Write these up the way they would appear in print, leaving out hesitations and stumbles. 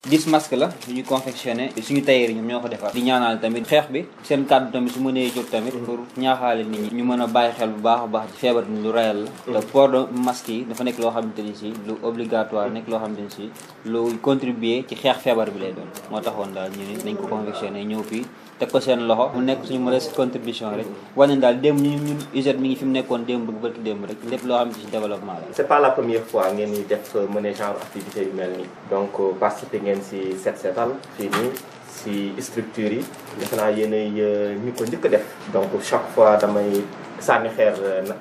10 masques la ñu confectionné suñu tailleur ñoom ñoo ko defar di ñaanal tamit xeex bi seen kàddu tamit su mënee jóg tamit pour ñaaxaale nit ñi ñu mën a bàyyi xel bu baax a baax ci feebar bi lu réel la te port de masque yi dafa nekk loo xamante ni si lu obligatoire nekk loo xamante ni si lu contribuer ci xeex feebar bi lay doon moo taxoon daal ñu ne nañ ko confectionné ñëw fii teg ko seen loxo mu nekk suñu modeste contribution rek wane daal démb ñun UGT mi ngi fi mu nekkoon démb bëgg démb rek lépp loo xam ne ci développement la. c'est pas la première fois ngeen ñi def mener genre activité yu mel nii donc participer ngeen si set setal fii nii si structures yi defe naa yéenay ñu ko njëkk a def donc chaque fois damay sànni xeer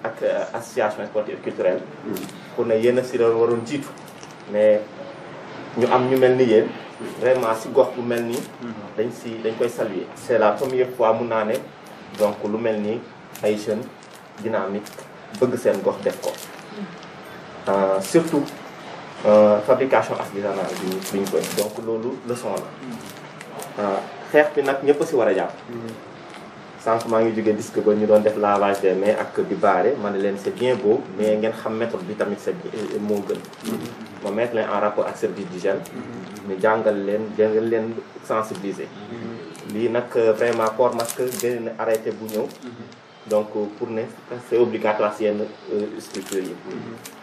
ak association sportive et culturelle pour ne yéen a si doon waroon jiitu mais ñu am ñu mel ni yéen vraiment si gox bu mel nii dañ koy saluer. c'est la première fois mun naa ne donc lu mel nii ay jeunes dynamique bëgg seen gox def ko surtout fabrication artisanale bi ñu koy donc loolu leçon la xeex bi nag ñëpp si war a jàpp. sànq maa ngi jógee disque ba ñu doon def lavage des mains ak di baare ma ne leen c'est bien beau mais ngeen xam méthode bi tamit c'est moo gën. ma mettre leen en rapport ak service d'hygiène ñu jàngal leen sensibiliser. lii nag vraiment port masque gën na arrêté bu ñëw. donc pour ne c'est obligatoire si yenn structures yi.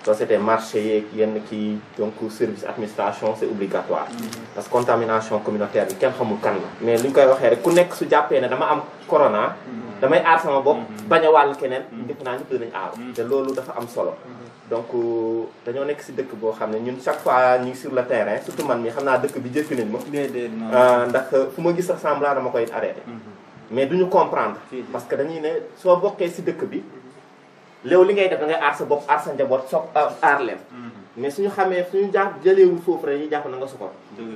société marché yeeg yenn kii donc service administration c'est obligatoire. parce que contamination communautaire bi kenn xamul kan la. mais li ñu koy waxee rek ku nekk su jàppee ne dama am corona. damay aar sama bopp bañ a wàll keneen. defe naa ñëpp dinañ aar. te loolu dafa am solo. donc dañoo nekk si dëkk boo xam ne ñun chaque fois ñu ngi sur le terrain surtout man mi xam naa dëkk bi jëkk nañ ma. ndax fu ma gis semblant dama koy arrêté. mais duñu comprendre parce que dañuy ne soo bokkee si dëkk bi léew li ngay def da ngay aar sa bopp aar sa njaboot soog aar leen mais suñu xamee suñu jàpp jëleewul foofu rek ñuy jàpp na nga sukor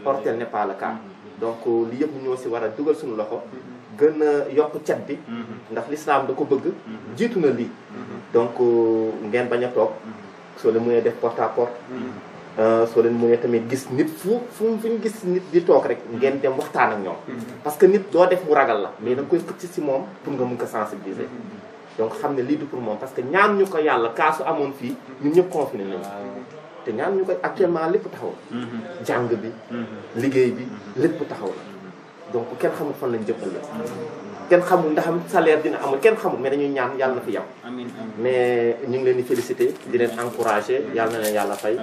or tel n'est pas le cas donc li yëpp ñoo si war a dugal suñu loxo gën a yokk cet bi ndax l'islam da ko bëgg jiitu na lii donc ngeen bañ a toog soo leen mënee def porte à porte soo leen mënee tamit gis nit fu ñu gis nit di toog rek ngeen dem waxtaan ak ñoom parce que nit doo def mu ragal la mais da nga koy xëcc si moom pour nga mun ko sensibiliser donc xam ne lii du pour moom parce que ñaan ñu ko yàlla kaasu amoon fii ñun ñëpp confiné nañu te ñaan ñu ko actuellement lépp taxaw jàng bi liggéey bi lépp taxaw la donc kenn xamul fan lañ jëppal la kenn xamul ndax salaire dina amul kenn xamul mais dañuy ñaan yàlla na fi yam mais ñu ngi leen di féliciter di leen encourager yàlla na leen yàlla fay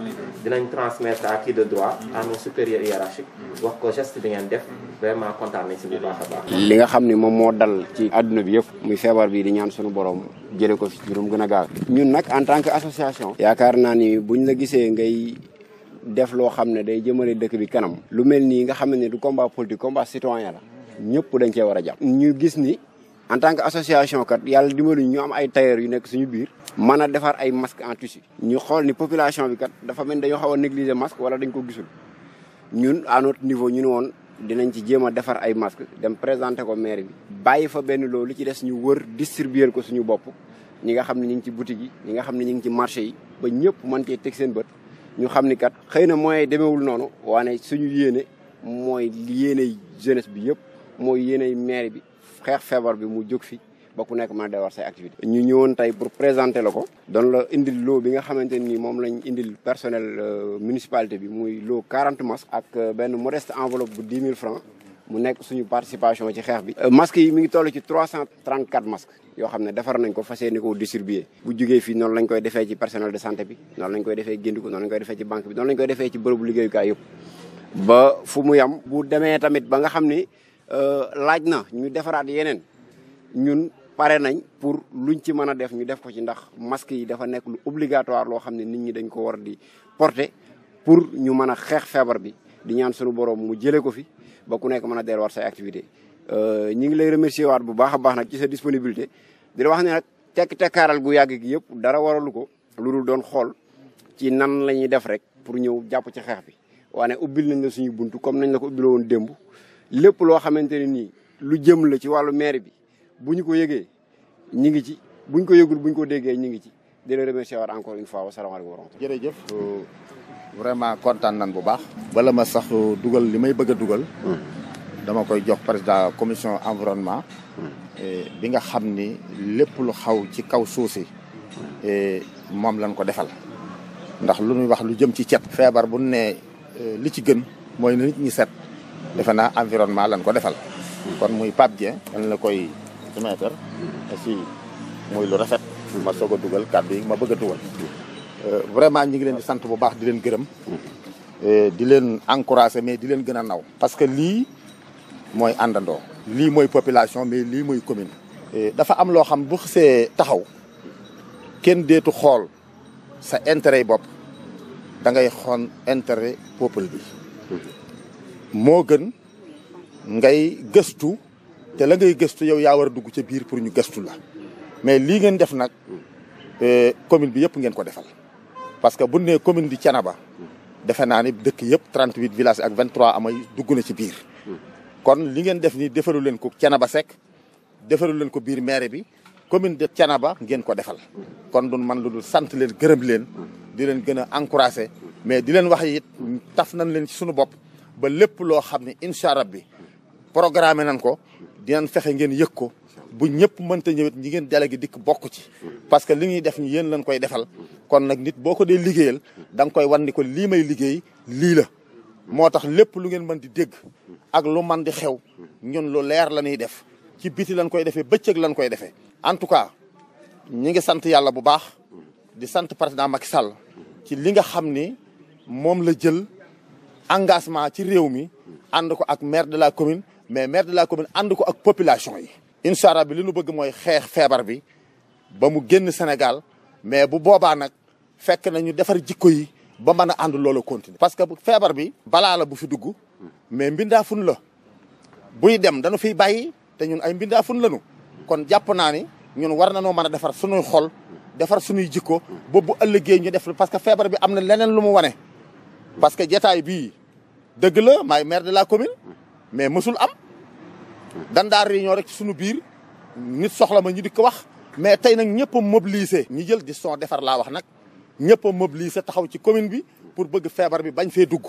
dinañ transmettre à qui de droit à nos supérieurs hiérarchiques wax ko geste bi ngeen def vraiment kontaan nañ si bu baax a baax. li nga xam ne moom moo dal ci àdduna bi yëpp muy feebar bi di ñaan suñu borom jële ko fi juróom gën a gaaw ñun nag en tant que association yaakaar naa ni buñ la gisee ngay def loo xam ne day jëmale dëkk bi kanam lu mel nii nga xam ne du combat politique combat citoyen la ñëpp dañ cee war a jàpp ñu gis ni en tant que association kat yàlla dimbali ñu am ay tailleur yu nekk suñu biir mën a defar ay masque en tissu ñu xool ni population bi kat dafa mel dañoo xaw a négliger masque wala dañ ko gisul ñun à notre niveau ñu ne woon dinañ ci jéem a defar ay masque dem présenter ko maire bi bàyyi fa benn loolu ci des ñu wër distribuer ko suñu bopp ñi nga xam ne ñu ngi ci boutique yi ñi nga xam ne ñu ngi ci marché yi ba ñëpp mën cee teg seen bët ñu xam ni kat xëy na moyen demeewul noonu waane suñu yéene mooy yéene jeunesse bi yëpp mooy yéenay maire bi xeex feebar bi mu jóg fi ba ku nekk mën a defar say activité ñu ñëwoon tey pour présenter la ko doon la indil loo bi nga xamante ni moom lañ indil personnel municipalité bi muy loo 40 masques ak benn modeste enveloppe bu 10 000 francs mu nekk suñu participation ci xeex bi masques yi mi ngi toll ci 334 masques yoo xam ne defar nañ ko fas yéene ko distribuer bu jógee fii noonu lañ koy defee ci personnel de santé bi noonu lañ koy defee géndiku noonu lañ koy defee ci banque bi noonu lañ koy defee ci bërëbu liggéeyukaay yëpp ba fu mu yam bu demee tamit ba nga xam ni laaj na ñu defaraat yeneen ñun pare nañ pour luñ ci mën a def ñu def ko ci ndax masque yi dafa nekk lu obligatoire loo xam ne nit ñi dañ ko war di porter pour ñu mën a xeex feebar bi di ñaan suñu borom mu jëlee ko fi ba ku nekk mën a delluwaat say activité ñi ngi lay remercier waat bu baax a baax nag ci sa disponibilité di la wax ne nag tekkaaral gu yàgg gi yëpp dara waralu ko lu dul doon xool ci nan la ñuy def rek pour ñëw jàpp ci xeex bi waane ubbil nañ la suñu buntu comme nañ la ko ubbil woon démb lépp loo xamante ne nii lu jëm la ci wàllu maire bi bu ñu ko yëgee ñi ngi ci buñ ko yëgul buñ ko déggee ñi ngi ci di la remercier waat encore une fois wasalaamaaleykum wa rahmatulah. jërëjëf vraiment kontaan nan bu baax. bala ma sax dugal li may bëgg a dugal. dama koy jox président commission environnement. bi nga xam ni lépp lu xaw ci kaw suuf si moom lañ ko defal. ndax lu ñuy wax lu jëm ci cet. feebar bu ne li ci gën mooy na nit ñi set defe naa environnement lan ko defal kon muy Pape Dieng dañ la koy soumettre aussi muy lu rafet ma soog a dugal kàddu yi ma bëgg a dugal vraiment ñi ngi leen di sant bu baax di leen gërëm di leen encourager mais di leen gën a naw parce que lii mooy àndandoo lii mooy population mais lii mooy commune dafa am loo xam bu xasee taxaw kenn deetu xool sa intérêt yi bopp da ngay xool intérêt peuple bi moo gën ngay gëstu te la ngay gëstu yow yaa war a dugg ca biir pour ñu gëstu la mais lii ngeen def nag commune bi yëpp ngeen ko defal parce que bu nee commune di Thiénaba defe naa ni dëkk yëpp 38 villages ak 23 amay dugg na ci biir kon li ngeen def ni defalu leen ko Thiénaba Seck defalu leen ko biir maire bi commune de Thiénaba ngeen ko defal kon dun man lu dul sant leen gërëm leen di leen gën a encouragé mais di leen wax it taf nañ leen ci suñu bopp ba lépp loo xam ne incha allah bi programmé nañ ko dinañ fexe ngeen yëg ko bu ñëpp mënta ñëwit ñi ngeen délégué dikk bokk ci parce que li ñuy def ni yéen lañ koy defal kon nag nit boo ko dee liggéeyal da nga koy wan ni ko lii may liggéey lii la moo tax lépp lu ngeen mën di dégg ak lu man di xew ñun lu leer la ñuy def ci biti lañ koy defee bëccëg lañ koy defee en tout cas ñi ngi sant yàlla bu baax di sant président Macky Sall ci li nga xam ni moom la jël engagement ci réew mi ànd ko ak maire de la commune mais maire de la commune ànd ko ak population yi incha allah bi li nu bëgg mooy xeex feebar bi ba mu génn Sénégal mais bu boobaa nag fekk na ñu defar jikko yi ba mën a ànd loola continuer parce que feebar bi balaa la bu fi dugg mais mbindaafun la buy dem dañu fiy bàyyi te ñun ay mbindaafun lañu kon jàpp naa ni ñun war na noo mën a defar suñuy xol defar suñuy jikko boobu bu ëllëgee ñu def parce que feebar bi am na leneen lu mu wane parce que jataay bii dëgg la maay maire de la commune mais mësul am dandaa réunion rek ci suñu biir nit soxla ma ñu di ko wax mais tey nag ñëpp a mobiliser ñi jël di son defar laa wax nag ñëpp a mobiliser taxaw ci commune bi pour bëgg feebar bi bañ fee dugg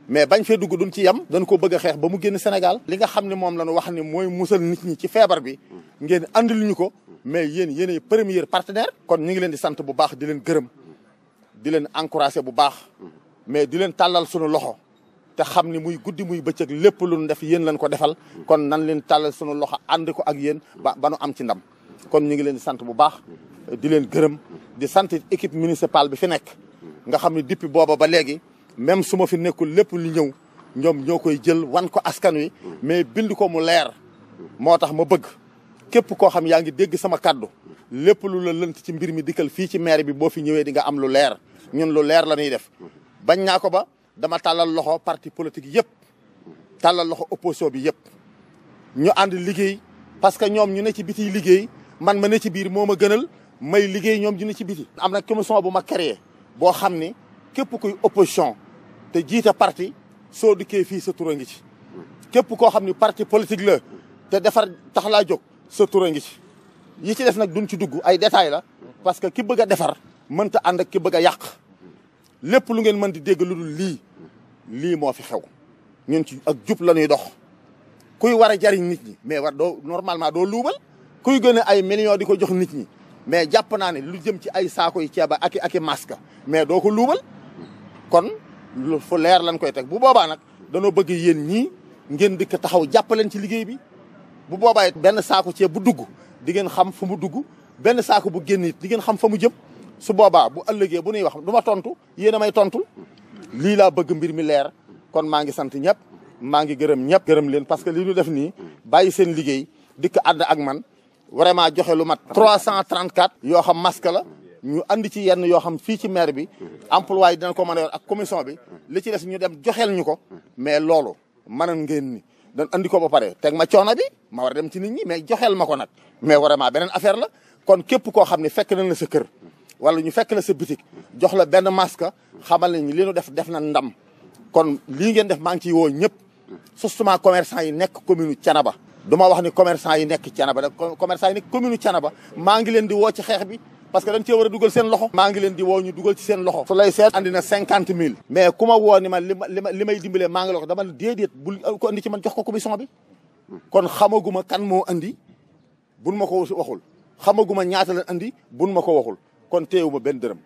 mais bañ fee dugg duñ ci yem dañ ko bëgg a xeex ba mu génn Sénégal li nga xam ne moom la ñu wax ni mooy musal nit ñi ci feebar bi ngeen andil ñu ko mais yéen yéenay premier partenaire kon ñu ngi leen di sant bu baax di leen gërëm di leen encouragé bu baax mais di leen tàllal suñu loxo te xam ni muy guddi muy bëccëg lépp lu ñu def yéen lañ ko defal kon nan leen tàllal suñu loxo ànd ko ak yéen ba nu am ci ndam kon ñu ngi leen di sant bu baax di leen gërëm di sant équipe municipale bi fi nekk nga xam ne depuis booba ba léegi même su ma fi nekkul lépp lu ñëw ñoom ñoo koy jël wan ko askan wi mais bind ko mu leer moo tax ma bëgg képp koo xam yaa ngi dégg sama kàddu lépp lu la lënt ci mbir mi dikkal fii ci maire bi boo fi ñëwee di nga am lu leer ñun lu leer la ñuy def bañ naa ko ba dama tàllal loxo parti politique yëpp tàllal loxo opposition bi yëpp ñu ànd liggéey parce que ñoom ñu ne ci biti liggéey man ma ne ci biir moo ma gënal may liggéey ñoom ñu ne ci biti am na commission bu ma créé boo xam ni képp kuy opposition te jiite parti soo dikkee fii sa tur a ngi ci képp koo xam ni parti politique la te defar tax laa jóg sa tur a ngi ci yi ci def nag duñ ci dugg ay détails la parce que ki bëgg a defar mënta ànd ak ki bëgg a yàq lépp lu ngeen mën di dégg lu dul lii moo fi xew ñun ci ak jub la ñuy dox kuy war a jariñ nit ñi mais war doo normalement doo luubal kuy gën a ay millions di ko jox nit ñi mais jàpp naa ne lu jëm ci ay saako yi ceeba ak i masque mais doo ko luubal kon lu fu leer lañ koy teg bu boobaa nag danoo bëgg yéen ñii ngeen dikk taxaw jàppaleen ci liggéey bi bu boobaa it benn saako ceeb bu dugg di ngeen xam fu mu dugg benn saako bu génn it di ngeen xam fa mu jëm su boobaa bu ëllëgee bu ñuy wax du ma tontu yéen a may tontul lii laa bëgg mbir mi leer kon maa ngi sant ñëpp maa ngi gërëm ñëpp gërëm leen parce que li ñu def nii bàyyi seen liggéey dikk ànd ak man vraiment joxe lu mat 334 yoo xam masque la ñu andi ci yenn yoo xam fii ci maire bi emploi yi dina ko mën a yor ak commission bi li ci des ñu dem joxeel ñu ko mais loolu mënoon ngeen ni dañ andi ko ba pare teg ma coono bi ma war a dem ci nit ñi mais joxeel ma ko nag mais vraiment beneen affaire la kon képp koo xam ne fekk nañ la sa kër wala ñu fekk la sa bitik jox la benn masque xamal nañ li ñu def na ndam kon lii ngeen def maa ngi ciy woo ñëpp surtout commerçant yi nekk commune Thiénaba du ma wax ni commerçant yi nekk Thiénaba da commerçant yi nekk commune Thiénaba maa ngi leen di woo ci xeex bi parce que dañ cee war a dugal seen loxo maa ngi leen di woo ñu dugal ci seen loxo su lay seet andi na 50 000 mais ku ma woo ni ma li may dimbalee maa ngi la ko dama déedéet bul ko andi ci man jox ko commission bi kon xamaguma kan moo andi buñ ma ko waxul xamaguma ñaata la andi buñ ma ko waxul kon teewuma benn dërëm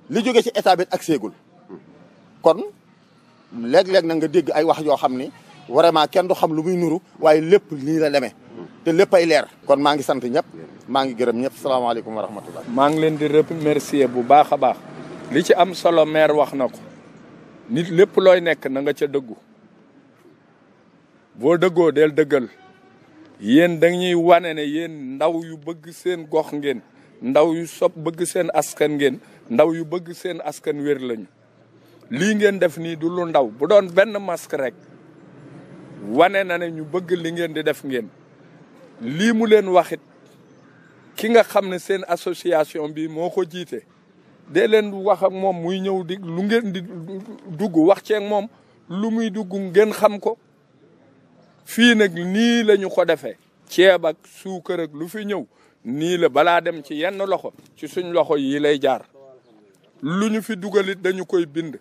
li jóge ci état bi ak seegul kon léeg-léeg na nga dégg ay wax yoo xam ni vraiment kenn du xam lu muy nuru waaye lépp nii la demee te lépp ay leer. kon maa ngi sant ñëpp maa ngi gërëm ñëpp salaamaaleykum wa rahmatullah. maa ngi leen di remercier bu baax a baax li ci am solo maire wax na ko nit lépp looy nekk na nga ca dëggu boo dëggoo del dëggal yéen dañuy wane ne yéen ndaw yu bëgg seen gox ngeen ndaw yu bëgg seen askan ngeen ndaw yu bëgg seen askan wér lañu lii ngeen def nii du lu ndaw bu doon benn masque rek wane na ne ñu bëgg li ngeen di def ngeen lii mu leen waxit ki nga xam ne seen association bi moo ko jiite dee leen wax ak moom muy ñëw di lu ngeen di dugg wax ceeg moom lu muy dugg ngeen xam ko fii nag nii la ñu ko defee ceeb ak suukar ak lu fi ñëw nii la balaa dem ci yenn loxo ci suñ loxo yi lay jaar lu ñu fi dugalit dañu koy bind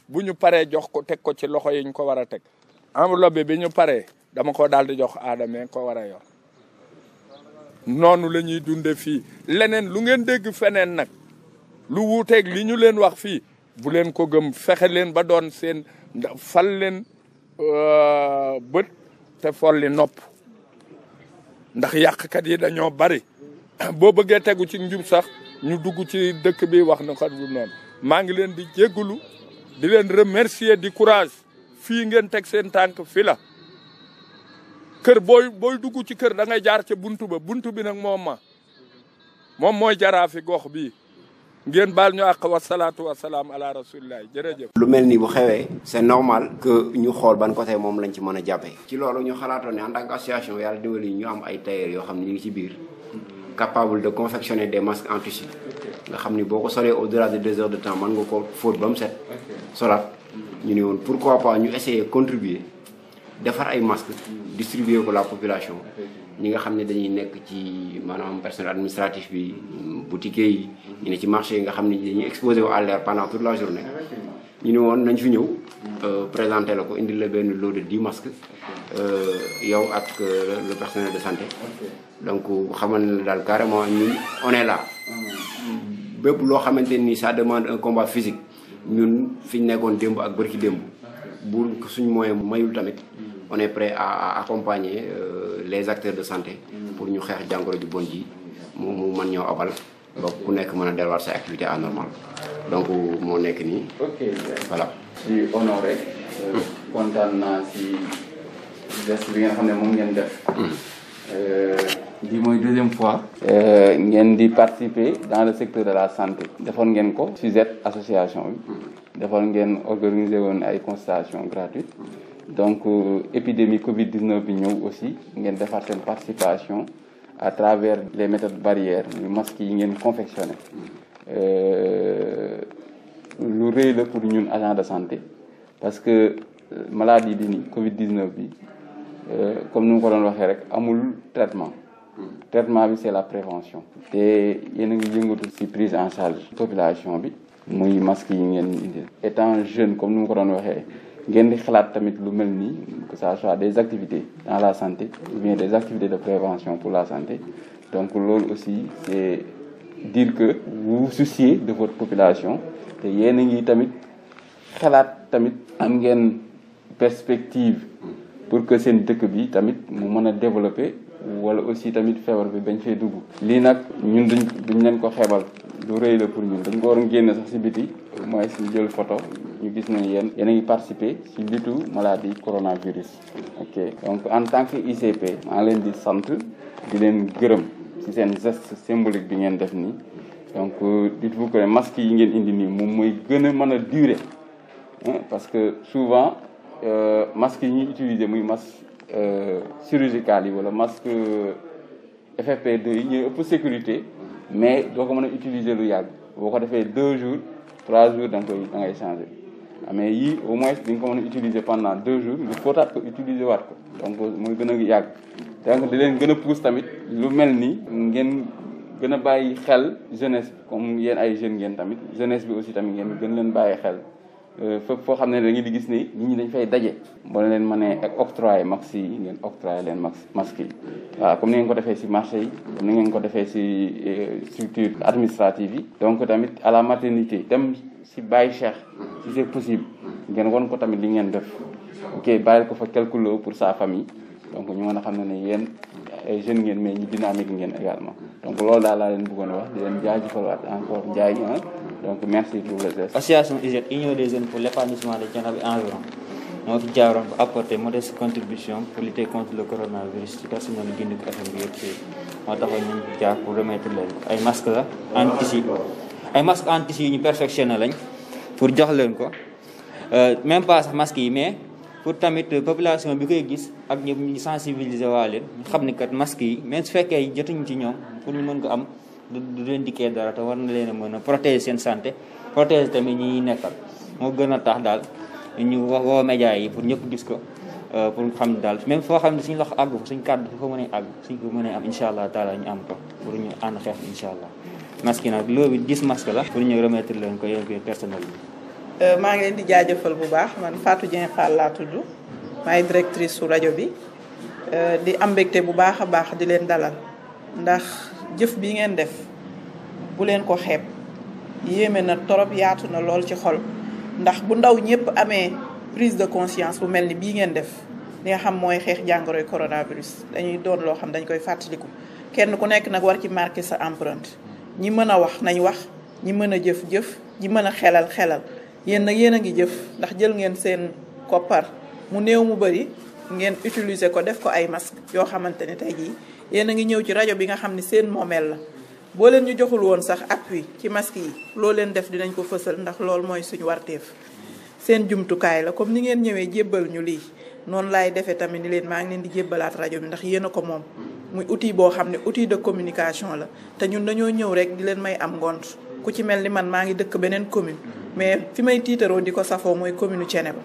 bu ñu paree jox ko teg ko ci loxo yi ñu ko war a teg enveloppe bi ñu paree dama ko daal di jox aadama ko war a yor noonu la ñuy dunde fii leneen lu ngeen dégg feneen nag lu wuuteeg li ñu leen wax fii bu leen ko gëm fexe leen ba doon seen fal leen bët te folli nopp ndax yàqkat yi dañoo bari boo bëggee tegu ci njub sax ñu dugg ci dëkk bi wax na ko du noonu maa ngi leen di jéggulu di leen remercier di courage fii ngeen teg seen tànk fi la kër booy dugg ci kër da ngay jaar ca buntu ba buntu bi nag moom mooy jaraafi gox bii ngeen baal ñu àq wasalaatu wasalaam ala rasulillah jërëjëf. lu mel ni bu xewee c'est normal que ñu xool ban côté moom lañ ci mën a jàppee. ci loolu ñu xalaatoon ne en tant qu'association yàlla dimbali ñu am ay tailleurs yoo xam ne ñu ngi ci biir capable de confectionner des masques en tissu nga xam ni boo ko solee au-delà de 2 heures de temps mën nga ko fóot ba mu set solaat ñu ne woon pourquoi pas ñu essayer contribuer defar ay masques distribuer ko la population ñi nga xam ne dañuy nekk ci maanaam personnel administratif bi boutiquiers yi ñu ne ci marché yi nga xam ne dañuy exposé wu à l'air pendant toute la journée ñu ne woon nañ fi ñëw présenter la ko indil la benn lot de 10 masques yow ak le personnel de santé donc xamal na daal carrément ñun on est là bépp loo xamante ni ça demande un combat physique ñun fi ñu nekkoon démb ak bërki démb bu suñ moyen mayul tamit on est prêt à accompagner les acteurs de santé pour ñu xeex jàngoro ju bon ji mu mën ñoo abal ba ku nekk mën a delluwaat sa activité à normal donc moo nekk nii. ok voilà. ci honoré kontaan naa si geste bi nga xam ne moom ngeen def. bi mooy deuxième fois. ngeen di participer dans le secteur de la santé. defoon ngeen ko SUSET association bi. defoon ngeen organiser woon ay consultations gratuites. donc épidémie Covid 19 bi ñëw aussi ngeen defar seen participation à travers les méthodes barrières yu masques yi ngeen confectionné. lu rëy la pour ñun agent de santé parce que maladie bi ni Covid 19 bi comme ni mu ko doon waxee rek amul traitement. traitement bi c'est la prévention. te yéen a ngi yëngatu ci prise en charge population bi. muy masque yi ngeen indi. étant jeune comme ni mu ko doon waxee ngeen di xalaat tamit lu mel nii que ça soit des activités dans la santé ou bien des activités de prévention pour la santé donc loolu aussi c'est dire que vous vous souciez de votre population te yéen a ngi tamit xalaat tamit am ngeen perspective pour que seen dëkk bi tamit mu mën a développer wala aussi tamit feebar bi bañ fee dugg. lii nag ñun duñ leen ko xeebal lu rëy la pour ñun dañ ko war a génne sax ci biti mooy ci jël photo ñu gis ne yéen a ngi participer ci lutte maladie coronavirus. ok donc en tant que ICP maa leen di sant di leen gërëm ci seen geste symbolique bi ngeen def nii donc dites-vous que masque yi ngeen indi nii moom mooy gën a mën a durer parce que souvent masque yi ñuy utiliser muy masque chirurgical yi wala masque FFP2 yi ñooy ëpp sécurité mais doo ko mën a utiliser lu yàgg boo ko defee 2 jours 3 jours da ngay changer mais yii au moins di nga ko mën a utiliser pendant 2 jours nga fóotaat ko utiliser waat ko donc mooy gën a yàgg donc di leen gën a pousse tamit lu mel ni ngeen gën a bàyyi xel jeunesse bi comme yéen ay jeunes ngeen tamit jeunesse bi aussi tamit ngeen gën leen bàyyi xel fépp foo xam ne da ngeen di gis ne nit ñi dañ fay daje. boo leen mënee ak octroyer masque yi ngeen octroyer leen masque yi waaw comme ni ngeen ko defee ci marché yi comme ni ngeen ko defee ci structure administrative yi. donc tamit à la maternité dem ci Baye Cheikh si c'est possible ngeen won ko tamit li ngeen def ok bàyyil ko fa quelque lot pour sa famille donc ñu mën a xam ne yéen ay jeunes ngeen mais ñu dynamique ngeen également donc loolu daal laa leen bëggoon a wax di leen jaajëfalaat encore Ndiaye donc merci pour le geste. Association UGT Union des jeunes pour l'épanouissement de Thiénaba et environ moo fi jaaroon pour apporter modeste contribution pour lutter contre le coronavirus ci personnel Guindico FM bi yëpp moo taxoon ñu jaar pour remettre leen ay masques la en tissu ay masques en tissu yu ñu perfectionné lañ pour jox leen ko même pas sax masques yi mais pour tamit population bi koy gis ak ñëpp ñu sensibiliser waa leen ñu xam ne kat masques yi même su fekkee jotuñu ci ñoom pour ñu mën ko am du leen dikkee dara te war na leen a mën a protéger seen santé protéger tamit ñi nekkal moo gën a tax daal ñu woo média yi pour ñëpp gis ko pour xam daal même foo xam ne suñu loxo àgg fa suñu kàddu fa mën a àgg suñ ko mënee am incha allah taala ñu am ko pour ñu ànd xeex incha allah masque yi nag loolu 10 masques la pour ñu remettre leen ko yéen personnel bi. maa ngi leen di jaajëfal bu baax man Fatou Dieng Fall laa tudd maay directrice su rajo bi di am mbégte bu baax a baax di leen dalal ndax jëf bi ngeen def bu leen ko xeeb yéeme na torop yaatu na lool ci xol ndax bu ndaw ñëpp amee prise de conscience bu mel ni bii ngeen def li nga xam mooy xeex jàngoroy coronavirus dañuy doon loo xam dañ koy fàttaliku kenn ku nekk nag war ci marqué sa empreinte ñi mën a wax nañ wax ñi mën a jëf ñi mën a xelal yéen nag yéen a ngi jëf ndax jël ngeen seen koppar mu néew mu bëri ngeen utiliser ko def ko ay masque yoo xamante ne tey jii yéen a ngi ñëw ci rajo bi nga xam ne seen moomeel la boo leen ñu joxul woon sax appui ci masque yi loo leen def dinañ ko fësal ndax loolu mooy suñu warteef seen jumtukaay la comme ni ngeen ñëwee jébbal ñu lii noonu laay defee tamit ni leen maa ngi leen di jébbalaat rajo bi ndax yéen a ko moom muy outil boo xam ne outil de communication la te ñun dañoo ñëw rek di leen may am ngont ku ci mel ni man maa ngi dëkk beneen commune mais fi may tiitaroo di ko safoo mooy commune Thiénaba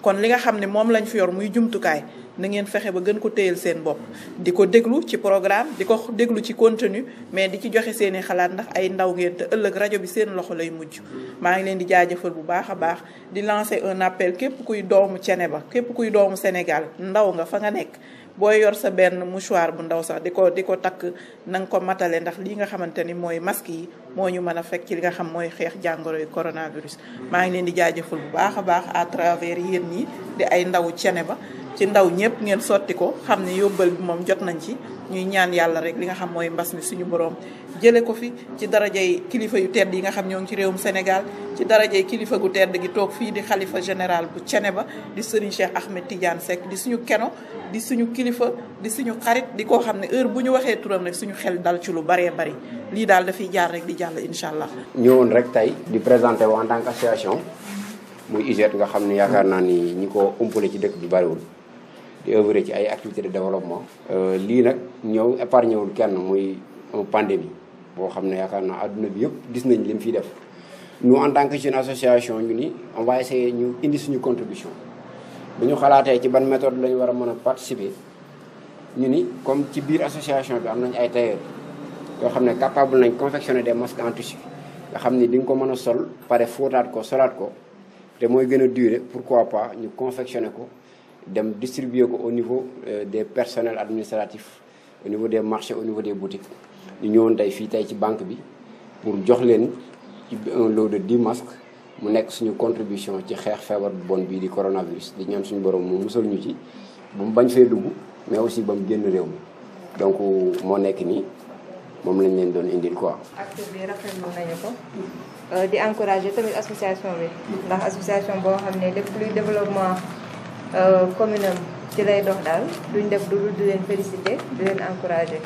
kon li nga xam ne moom lañ fi yor muy jumtukaay na ngeen fexe ba gën ko téyel seen bopp di ko déglu ci programme di ko déglu ci contenu mais di ci joxe seeni xalaat ndax ay ndaw ngeen te ëllëg rajo bi seen loxo lay mujj maa ngi leen di jaajëfal bu baax a baax di lancer un appel képp kuy doomu Thiénaba képp kuy doomu Sénégal ndaw nga fa nga nekk booy yor sa benn mouchoir bu ndaw sax di ko takk na nga ko matale ndax lii nga xamante ni mooy masque yi moo ñu mën a fekk ci li nga xam mooy xeex jàngoro yu coronavirus maa ngi leen di jaajëfal bu baax a baax à travers yéen ñi di ay ndawu Thiénaba ci ndaw ñëpp ngeen sotti ko xam ne yóbbal bi moom jot nañ ci ñuy ñaan yàlla rek li nga xam mooy mbas mi suñu borom jële ko fi ci darajay kilifa yu tedd yi nga xam ñoo ngi ci réewum Sénégal ci darajay kilifa gu tedd gi toog fii di xalifa général bu Thiénaba di Serigne Cheikh Ahmed Tidiane Seck di suñu keno di suñu kilifa di suñu xarit di koo xam ne heure bu ñu waxee turam rek suñu xel dal ci lu baree bari lii daal dafay jaar rek di jàll incha allah. ñëwoon rek tey di présenté wu en tant qu'association muy UGT nga xam ne yaakaar naa ni ñi ko umpale ci dëkk bi bariwul di œuvrer ci ay activités de développement. lii nag ñëw épargné wul kenn muy pandémie boo xam ne yaakaar naa adduna bi yëpp gis nañ li mu fiy def nous en tant que jeune association ñu ni on va essayer ñu indi suñu contribution. bu ñu xalaatee ci ban méthode la ñu war a mën a participer ñu ni comme ci biir association bi am nañ ay tailleurs yoo xam ne capable nañ confectionner des masques en tissu nga xam ni di nga ko mën a sol pare fóotaat ko solaat ko te mooy gën a durer pourquoi pas ñu confectionner ko dem distribuer ko au niveau des personnels administratifs au niveau des marchés au niveau des boutiques. ñu ñëwoon tey fii tey ci banque bi pour jox leen ci un lot de 10 masques mu nekk suñu contribution ci xeex feebar bu bon bii di coronavirus di ñaan suñu borom mu musal ñu ci ba mu bañ fee dugg mais aussi ba mu génn réew mi donc moo nekk nii moom lañ leen doon indil quoi. acte bi rafetlu nañu ko di encourager tamit association bi ndax association boo xam ne lépp luy développement commune am ci lay dox daal duñ def du di leen féliciter di leen encourager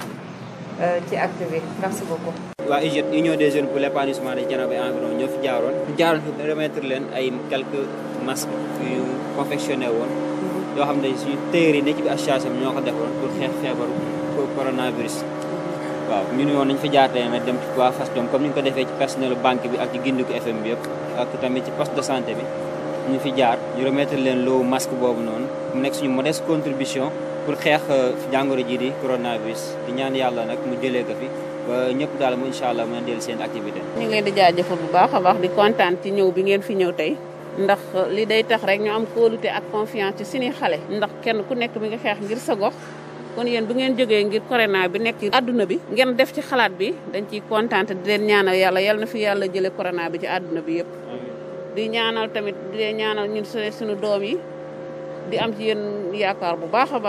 ci acte bi merci beaucoup. waa UGT Union des jeunes pour l'épanouissement de Thiénaba et environ ñoo fi jaaroon fi remettre leen ay quelques masques yu confectionné woon yoo xam ne suñu tailleur yi ne ci bi association bi ñoo ko defoon pour xeex feebaru coronavirus. waaw ñu ne woon nañ fi jaatee nag dem ci waa Fass comme ni ñu ko defee ci personnel banque bi ak ci Guindico FM bi yëpp ak tamit ci poste de santé bi ñu fi jaar ñu remettre leen loo masque boobu noonu mu nekk suñu modeste contribution pour xeex jàngoro ji di coronavirus di ñaan yàlla nag mu jëlee ko fi ba ñëpp daal mu incha allah mën a dellu seen activité. ñu ngi leen di jaajëfal bu baax a baax di kontaan ci ñëw bi ngeen fi ñëw tey ndax li day tax rek ñu am kóolute ak confiance ci suñuy xale ndax kenn ku nekk mi nga xeex ngir sa gox kon yéen bu ngeen jógee ngir corona bi nekk ci àdduna bi ngeen def ci xalaat bi dañ ciy kontaan di leen ñaanal yàlla na fi yàlla jële corona bi ci àdduna bi yëpp di ñaanal tamit di leen ñaanal ñun suñu doom yi di am ci yéen yaakaar bu baax a baax